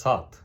7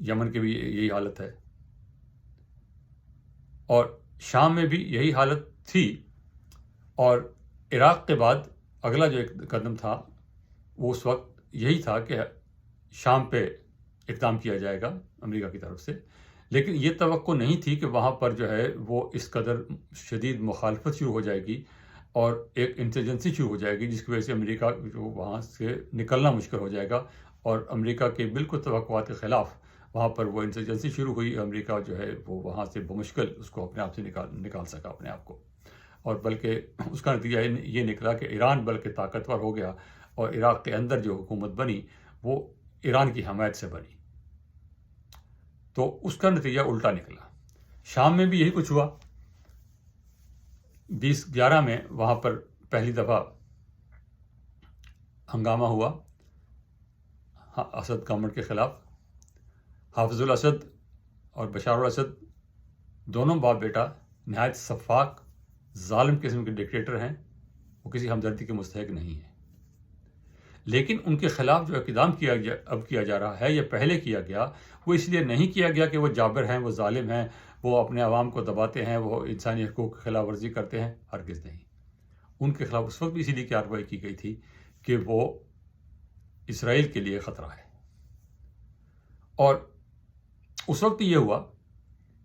یمن کی بھی یہی حالت ہے، اور شام میں بھی یہی حالت تھی. اور عراق کے بعد اگلا جو ایک قدم تھا وہ اس وقت یہی تھا کہ شام پہ اقدام کیا جائے گا امریکہ کی طرف سے. لیکن یہ توقع نہیں تھی کہ وہاں پر جو ہے وہ اس قدر شدید مخالفت شروع ہو جائے گی اور ایک انسرجنسی شروع ہو جائے گی جس کی وجہ سے امریکہ جو وہاں سے نکلنا مشکل ہو جائے گا. اور امریکہ کے بالکل توقعات کے خلاف وہاں پر وہ انسرجنسی شروع ہوئی. امریکہ جو ہے وہ وہاں سے بمشکل اس کو اپنے آپ سے نکال سکا اپنے آپ کو. اور بلکہ اس کا نتیجہ یہ نکلا کہ ایران بلکہ طاقتور ہو گیا اور عراق کے اندر جو حکومت بنی وہ ایران کی حمایت سے بنی. تو اس کا نتیجہ الٹا نکلا. شام میں بھی یہی کچھ ہوا. 2011 میں وہاں پر پہلی دفعہ ہنگامہ ہوا اسد گورنمنٹ کے خلاف. حافظ الاسد اور بشار الاسد دونوں باپ بیٹا نہایت سفاک ظالم قسم کے ڈکٹیٹر ہیں. وہ کسی ہمدردی کے مستحق نہیں ہیں. لیکن ان کے خلاف جو اقدام کیا جا رہا ہے یا پہلے کیا گیا وہ اس لیے نہیں کیا گیا کہ وہ جابر ہیں، وہ ظالم ہیں، وہ اپنے عوام کو دباتے ہیں، وہ انسانی حقوق کی خلاف ورزی کرتے ہیں. ہرگز نہیں. ان کے خلاف اس وقت بھی اسی لیے کارروائی کی گئی تھی کہ وہ اسرائیل کے لیے خطرہ ہے. اور اس وقت یہ ہوا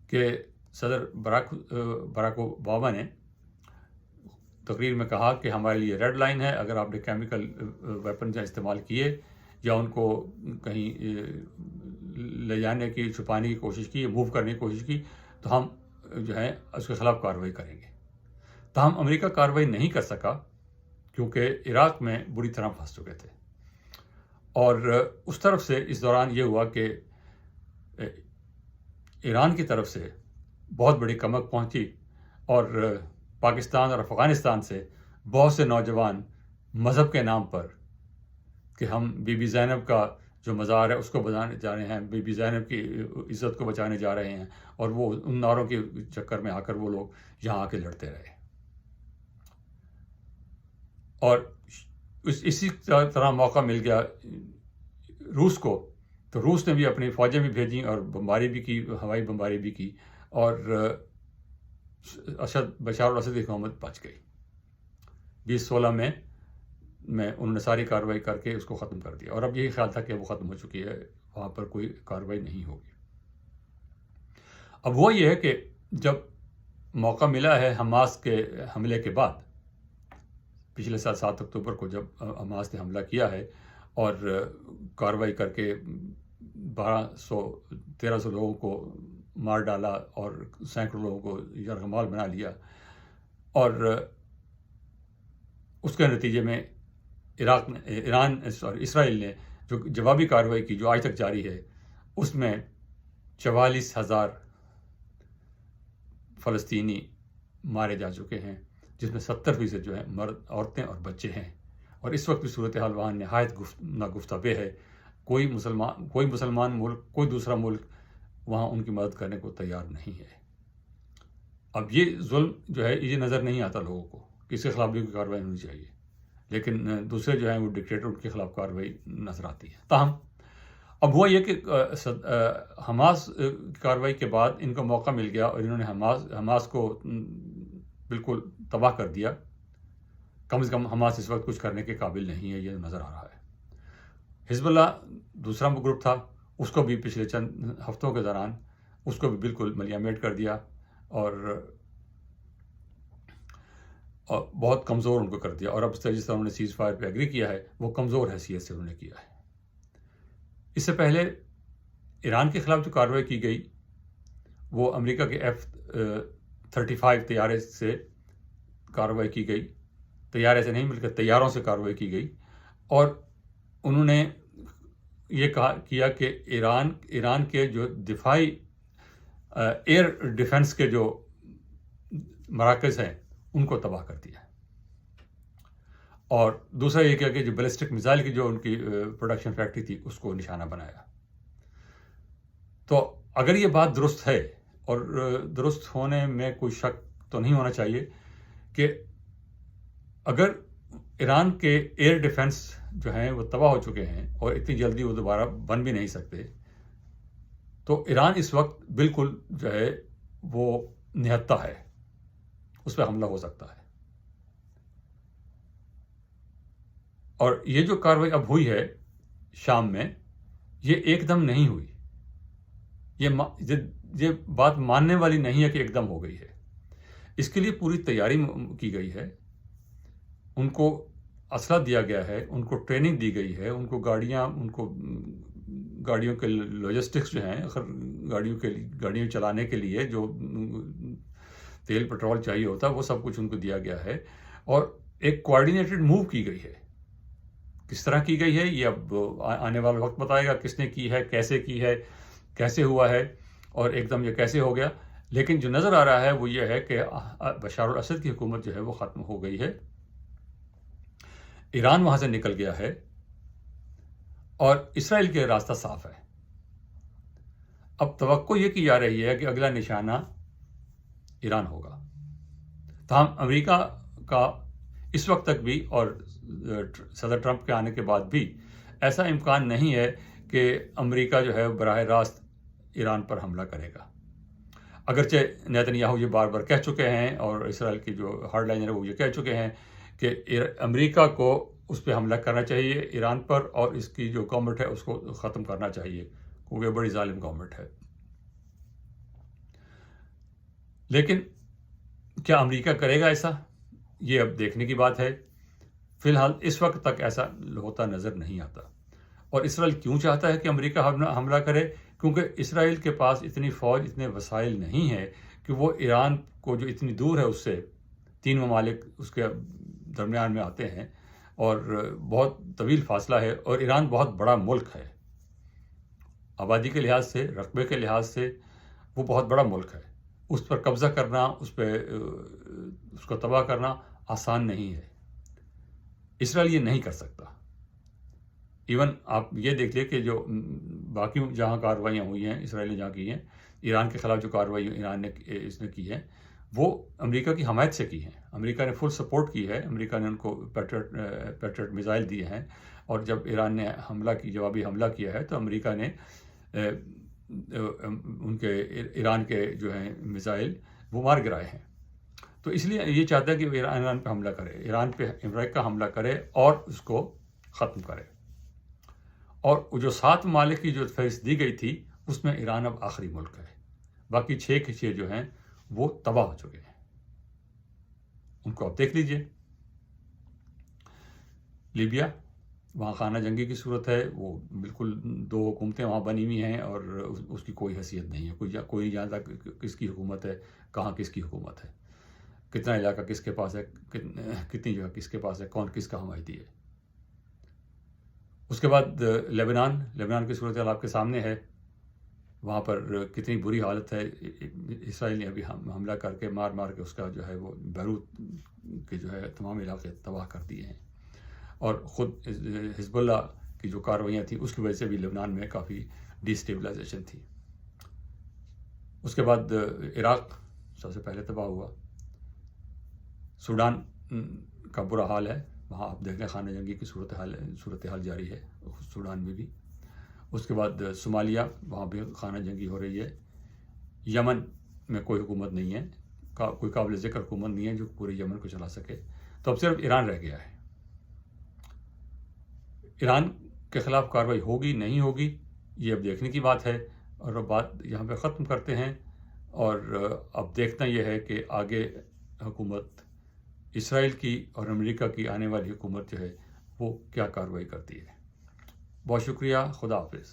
کہ صدر براک اوباما نے تقریر میں کہا کہ ہمارے لیے ریڈ لائن ہے. اگر آپ نے کیمیکل ویپن کا استعمال کیے یا ان کو کہیں لے جانے کی چھپانے کی کوشش کی، موو کرنے کی کوشش کی، تو ہم جو ہے اس کے خلاف کارروائی کریں گے. تاہم امریکہ کارروائی نہیں کر سکا کیونکہ عراق میں بری طرح پھنس چکے تھے. اور اس طرف سے اس دوران یہ ہوا کہ ایران کی طرف سے بہت بڑی کمک پہنچی اور پاکستان اور افغانستان سے بہت سے نوجوان مذہب کے نام پر کہ ہم بی بی زینب کا جو مزار ہے اس کو بچانے جا رہے ہیں، بی بی زینب کی عزت کو بچانے جا رہے ہیں، اور وہ ان نعروں کے چکر میں آ کر وہ لوگ یہاں آ کے لڑتے رہے. اور اسی طرح موقع مل گیا روس کو، تو روس نے بھی اپنی فوجیں بھی بھیجیں اور بمباری بھی کی، ہوائی بمباری بھی کی، اور بشار الاسد کی حکومت بچ گئی. 2016 میں انہوں نے ساری کارروائی کر کے اس کو ختم کر دیا. اور اب یہی خیال تھا کہ وہ ختم ہو چکی ہے، وہاں پر کوئی کارروائی نہیں ہوگی. اب وہ یہ ہے کہ جب موقع ملا ہے حماس کے حملے کے بعد، پچھلے سال 7 اکتوبر کو جب حماس نے حملہ کیا ہے اور کارروائی کر کے 1300 لوگوں کو مار ڈالا اور سینکڑوں لوگوں کو یرغمال بنا لیا، اور اس کے نتیجے میں اسرائیل نے جو جوابی کارروائی کی جو آج تک جاری ہے، اس میں 44,000 فلسطینی مارے جا چکے ہیں، جس میں 70% جو ہیں مرد، عورتیں اور بچے ہیں. اور اس وقت بھی صورتحال وہاں نہایت ناگفتہ ہے. کوئی مسلمان ملک، کوئی دوسرا ملک وہاں ان کی مدد کرنے کو تیار نہیں ہے. اب یہ ظلم جو ہے یہ نظر نہیں آتا لوگوں کو کہ اس کے خلاف بھی کوئی کارروائی ہونی چاہیے، لیکن دوسرے جو ہیں وہ ڈکٹیٹر، ان کے خلاف کارروائی نظر آتی ہے. تاہم اب ہوا یہ کہ حماس کارروائی کے بعد ان کو موقع مل گیا اور انہوں نے حماس کو بالکل تباہ کر دیا. کم از کم حماس اس وقت کچھ کرنے کے قابل نہیں ہے، یہ نظر آ رہا ہے. حزب اللہ دوسرا گروپ تھا، اس کو بھی پچھلے چند ہفتوں کے دوران اس کو بھی بالکل ملیامیٹ کر دیا اور بہت کمزور ان کو کر دیا. اور اب جس طرح انہوں نے سیز فائر پہ ایگری کیا ہے وہ کمزور حیثیت سے انہوں نے کیا ہے. اس سے پہلے ایران کے خلاف جو کارروائی کی گئی وہ امریکہ کے F-35 طیارے سے کارروائی کی گئی. طیارے سے نہیں بلکہ طیاروں سے کارروائی کی گئی، اور انہوں نے یہ کیا کہ ایران کے جو دفاعی ایئر ڈیفنس کے جو مراکز ہیں ان کو تباہ کر دیا. اور دوسرا یہ کیا کہ جو بیلسٹک میزائل کی جو ان کی پروڈکشن فیکٹری تھی اس کو نشانہ بنایا. تو اگر یہ بات درست ہے، اور درست ہونے میں کوئی شک تو نہیں ہونا چاہیے، کہ اگر ایران کے ایئر ڈیفنس جو ہیں وہ تباہ ہو چکے ہیں اور اتنی جلدی وہ دوبارہ بن بھی نہیں سکتے، تو ایران اس وقت بالکل جو ہے وہ نہتا ہے، اس پہ حملہ ہو سکتا ہے. اور یہ جو کارروائی اب ہوئی ہے شام میں، یہ ایک دم نہیں ہوئی. یہ بات ماننے والی نہیں ہے کہ ایک دم ہو گئی ہے. اس کے لیے پوری تیاری کی گئی ہے. ان کو اسلحہ دیا گیا ہے، ان کو ٹریننگ دی گئی ہے، ان کو گاڑیوں کے لاجسٹکس جو ہیں، گاڑیوں چلانے کے لیے جو تیل پٹرول چاہیے ہوتا ہے وہ سب کچھ ان کو دیا گیا ہے. اور ایک کوآرڈینیٹڈ موو کی گئی ہے. کس طرح کی گئی ہے یہ اب آنے والا وقت بتائے گا، کس نے کی ہے، کیسے ہوا ہے اور ایک دم یہ کیسے ہو گیا. لیکن جو نظر آ رہا ہے وہ یہ ہے کہ بشار الاسد کی حکومت جو ہے وہ ختم ہو گئی ہے. ایران وہاں سے نکل گیا ہے اور اسرائیل کے راستہ صاف ہے. اب توقع یہ کی جا رہی ہے کہ اگلا نشانہ ایران ہوگا. تاہم امریکہ کا اس وقت تک بھی اور صدر ٹرمپ کے آنے کے بعد بھی ایسا امکان نہیں ہے کہ امریکہ جو ہے براہ راست ایران پر حملہ کرے گا. اگرچہ نیتنیاہو یہ بار بار کہہ چکے ہیں اور اسرائیل کی جو ہارڈ لائنر ہے وہ یہ کہہ چکے ہیں کہ امریکہ کو اس پہ حملہ کرنا چاہیے ایران پر، اور اس کی جو گورنمنٹ ہے اس کو ختم کرنا چاہیے کیونکہ یہ بڑی ظالم گورنمنٹ ہے. لیکن کیا امریکہ کرے گا ایسا؟ یہ اب دیکھنے کی بات ہے. فی الحال اس وقت تک ایسا ہوتا نظر نہیں آتا. اور اسرائیل کیوں چاہتا ہے کہ امریکہ حملہ کرے؟ کیونکہ اسرائیل کے پاس اتنی فوج، اتنے وسائل نہیں ہے کہ وہ ایران کو جو اتنی دور ہے اس سے 3 ممالک اس کے درمیان میں آتے ہیں اور بہت طویل فاصلہ ہے، اور ایران بہت بڑا ملک ہے. آبادی کے لحاظ سے، رقبے کے لحاظ سے وہ بہت بڑا ملک ہے. اس پر قبضہ کرنا، اس کو تباہ کرنا آسان نہیں ہے. اسرائیل یہ نہیں کر سکتا. ایون آپ یہ دیکھ لیں کہ جو باقی جہاں کارروائیاں ہوئی ہیں اسرائیل نے جہاں کی ہیں، ایران کے خلاف جو کارروائی ایران نے اس نے کی ہے وہ امریکہ کی حمایت سے کی ہیں. امریکہ نے فل سپورٹ کی ہے. امریکہ نے ان کو پیٹریٹ میزائل دیے ہیں، اور جب ایران نے جوابی حملہ کیا ہے تو امریکہ نے ان کے ایران کے جو ہیں میزائل وہ مار گرائے ہیں. تو اس لیے یہ چاہتا ہے کہ ایران پہ حملہ کرے، ایران پہ امریکہ حملہ کرے اور اس کو ختم کرے. اور جو 7 ممالک کی جو فہرست دی گئی تھی اس میں ایران اب آخری ملک ہے. باقی 6 کے 6 جو ہیں وہ تباہ ہو چکے ہیں. ان کو آپ دیکھ لیجئے. لیبیا، وہاں خانہ جنگی کی صورت ہے. وہ بالکل 2 حکومتیں وہاں بنی ہوئی ہیں اور اس کی کوئی حیثیت نہیں ہے. کوئی نہیں جانتا کس کی حکومت ہے، کہاں کس کی حکومت ہے، کتنا علاقہ کس کے پاس ہے، کتنی جگہ کس کے پاس ہے، کون کس کا حمایتی ہے. اس کے بعد لبنان کی صورتحال آپ کے سامنے ہے. وہاں پر کتنی بری حالت ہے. اسرائیل نے ابھی حملہ کر کے مار کے اس کا جو ہے وہ بیروت کے جو ہے تمام علاقے تباہ کر دیے ہیں. اور خود حزب اللہ کی جو کارروائیاں تھیں اس کی وجہ سے بھی لبنان میں کافی ڈیسٹیبلائزیشن تھی. اس کے بعد عراق سب سے پہلے تباہ ہوا. سوڈان کا برا حال ہے. وہاں آپ دیکھ لیں خانہ جنگی کی صورتحال جاری ہے سوڈان میں بھی. اس کے بعد صومالیہ، وہاں بھی خانہ جنگی ہو رہی ہے. یمن میں کوئی حکومت نہیں ہے، کوئی قابل ذکر حکومت نہیں ہے جو پورے یمن کو چلا سکے. تو اب صرف ایران رہ گیا ہے. ایران کے خلاف کارروائی ہوگی نہیں ہوگی یہ اب دیکھنے کی بات ہے. اور اب بات یہاں پہ ختم کرتے ہیں، اور اب دیکھنا یہ ہے کہ آگے حکومت اسرائیل کی اور امریکہ کی آنے والی حکومت جو ہے وہ کیا کارروائی کرتی ہے. بہت شکریہ. خدا حافظ.